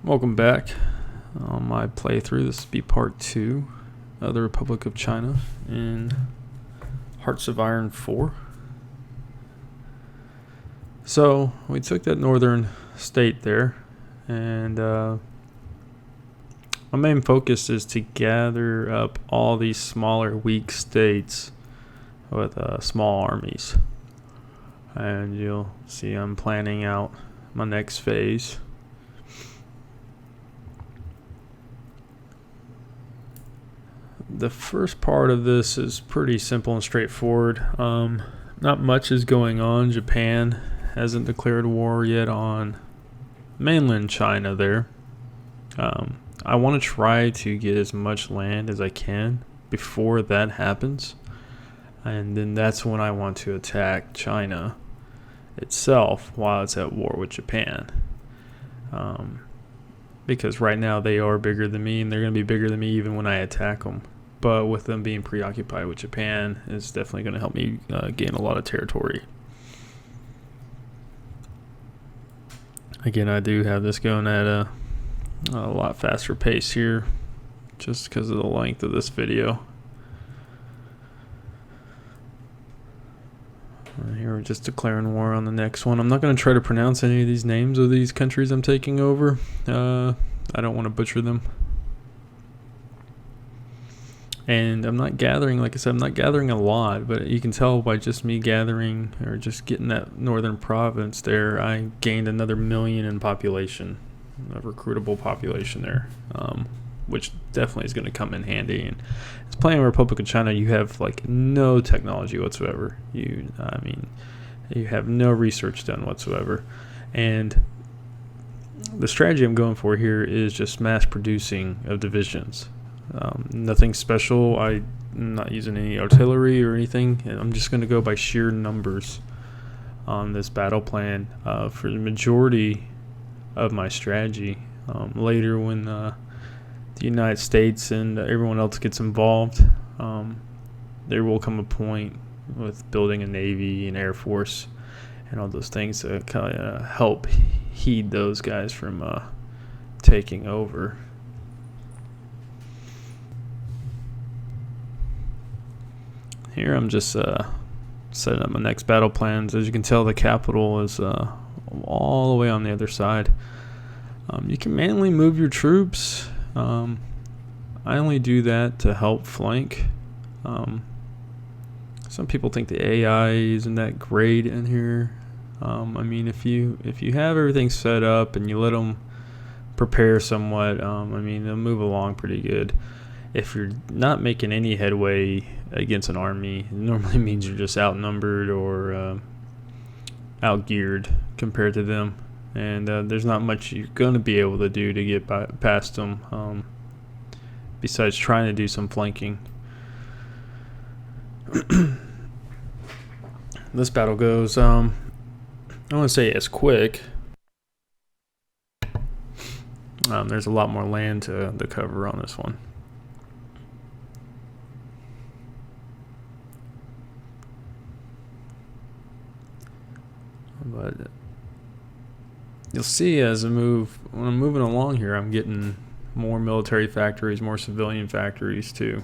Welcome back on my playthrough. This will be part 2 of the Republic of China in Hearts of Iron 4. So we took that northern state there, and my main focus is to gather up all these smaller weak states with small armies. And you'll see I'm planning out my next phase. The first part of this is pretty simple and straightforward. Not much is going on. Japan hasn't declared war yet on mainland China there. I want to try to get as much land as I can before that happens. And then that's when I want to attack China itself while it's at war with Japan. Because right now they are bigger than me, and they're going to be bigger than me even when I attack them. But with them being preoccupied with Japan, is definitely going to help me gain a lot of territory. Again, I do have this going at a lot faster pace here, just because of the length of this video. Here we're just declaring war on the next one. I'm not going to try to pronounce any of these names of these countries I'm taking over. I don't want to butcher them. And I'm not gathering, like I said, I'm not gathering a lot, but you can tell by just me gathering or just getting that northern province there, I gained another 1 million in population, a recruitable population there, which definitely is going to come in handy. And it's playing Republic of China, you have like no technology whatsoever. You have no research done whatsoever. And the strategy I'm going for here is just mass producing of divisions. Nothing special. I'm not using any artillery or anything. I'm just going to go by sheer numbers on this battle plan for the majority of my strategy. Later, when the United States and everyone else gets involved, there will come a point with building a Navy and Air Force and all those things to kind of help heed those guys from taking over. Here I'm just setting up my next battle plans. As you can tell, the capital is all the way on the other side. You can manually move your troops. I only do that to help flank. Some people think the AI isn't that great in here. If you have everything set up and you let them prepare somewhat, they'll move along pretty good. If you're not making any headway against an army, it normally means you're just outnumbered or outgeared compared to them. And there's not much you're going to be able to do to get past them besides trying to do some flanking. This battle goes, I don't want to say it's quick. There's a lot more land to cover on this one. But you'll see as when I'm moving along here, I'm getting more military factories, more civilian factories too.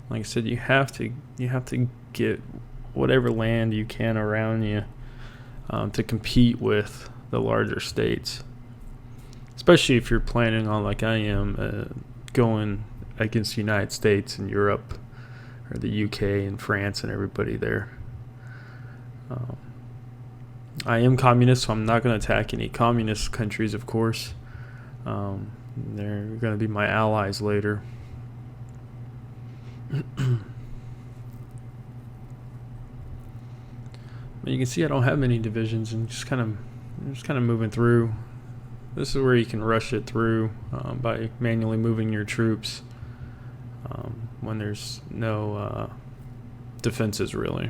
Like I said, you have to get whatever land you can around you to compete with the larger states. Especially if you're planning on, like I am, going against the United States and Europe, or the UK and France and everybody there. I am communist, so I'm not going to attack any communist countries, of course. They're going to be my allies later. But you can see I don't have many divisions, and just kind of moving through. This is where you can rush it through by manually moving your troops when there's no defenses really.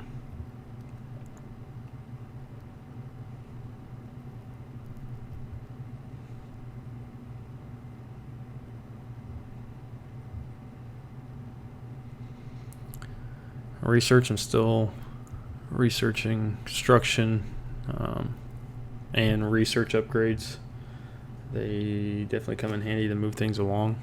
I'm still researching construction and research upgrades. They definitely come in handy to move things along.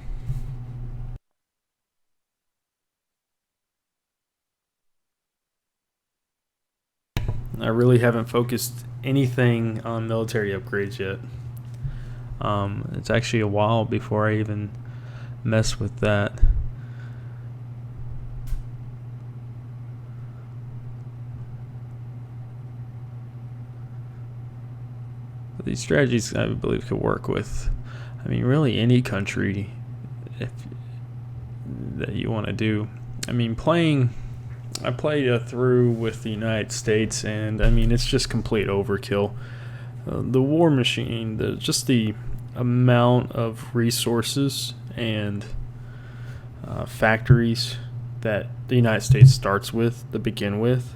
I really haven't focused anything on military upgrades yet. It's actually a while before I even mess with that. But these strategies, I believe, could work with, I mean, really any country that you want to do. I mean, I played through with the United States, and I mean, it's just complete overkill. The war machine, just the amount of resources and factories that the United States starts with to begin with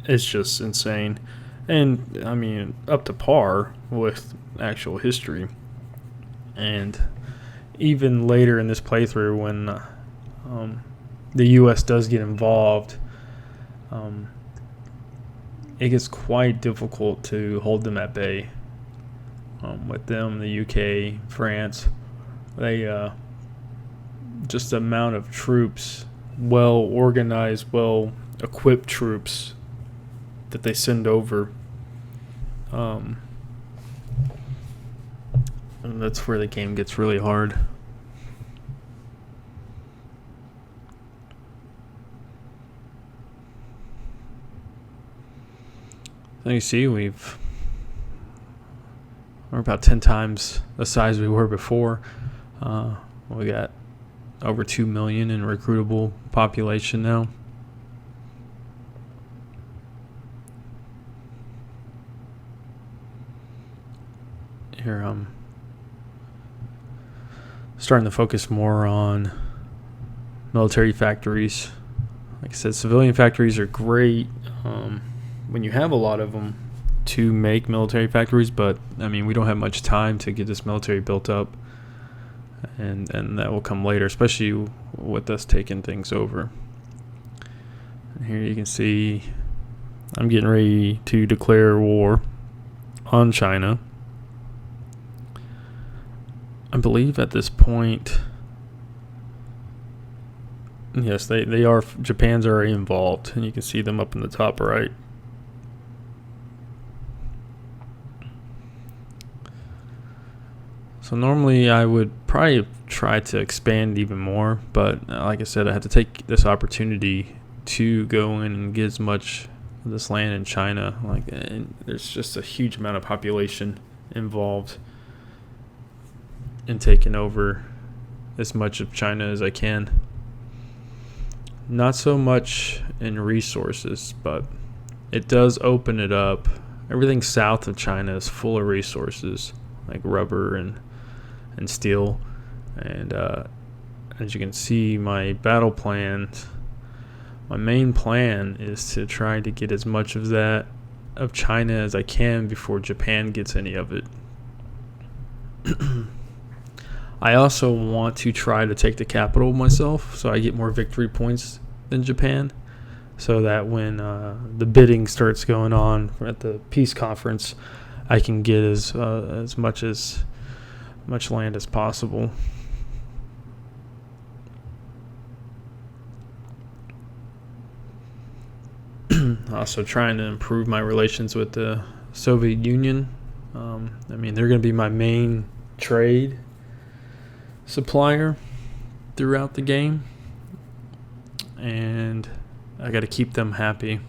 is just insane. And I mean, up to par with actual history. And even later in this playthrough, when the U.S. does get involved, it gets quite difficult to hold them at bay. With them, the UK, France, they just the amount of troops, well organized, well equipped troops that they send over. And that's where the game gets really hard. So you see, we're about 10 times the size we were before. We got over 2 million in recruitable population now. Here I'm starting to focus more on military factories. Like I said, civilian factories are great when you have a lot of them to make military factories, but I mean, we don't have much time to get this military built up, and that will come later, especially with us taking things over. And here you can see I'm getting ready to declare war on China. I believe at this point, yes, they are. Japan's already involved, and you can see them up in the top right. So normally I would probably try to expand even more, but like I said, I had to take this opportunity to go in and get as much of this land in China. And there's just a huge amount of population involved in taking over as much of China as I can. Not so much in resources, but it does open it up. Everything south of China is full of resources, like rubber and steel. And as you can see, my battle plan, my main plan is to try to get as much of that of China as I can before Japan gets any of it. I also want to try to take the capital myself, so I get more victory points than Japan, so that when the bidding starts going on at the peace conference, I can get as much land as possible. Also trying to improve my relations with the Soviet Union. I mean, they're going to be my main trade supplier throughout the game, and I got to keep them happy.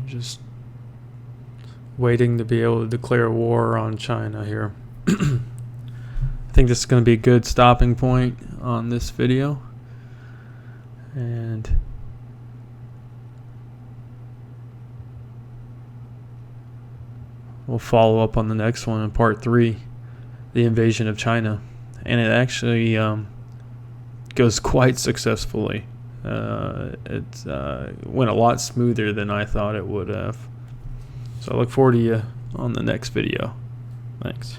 Just waiting to be able to declare war on China here. I think this is going to be a good stopping point on this video, and we'll follow up on the next one in part 3, the invasion of China. And it actually goes quite successfully. It went a lot smoother than I thought it would have. So I look forward to you on the next video. Thanks.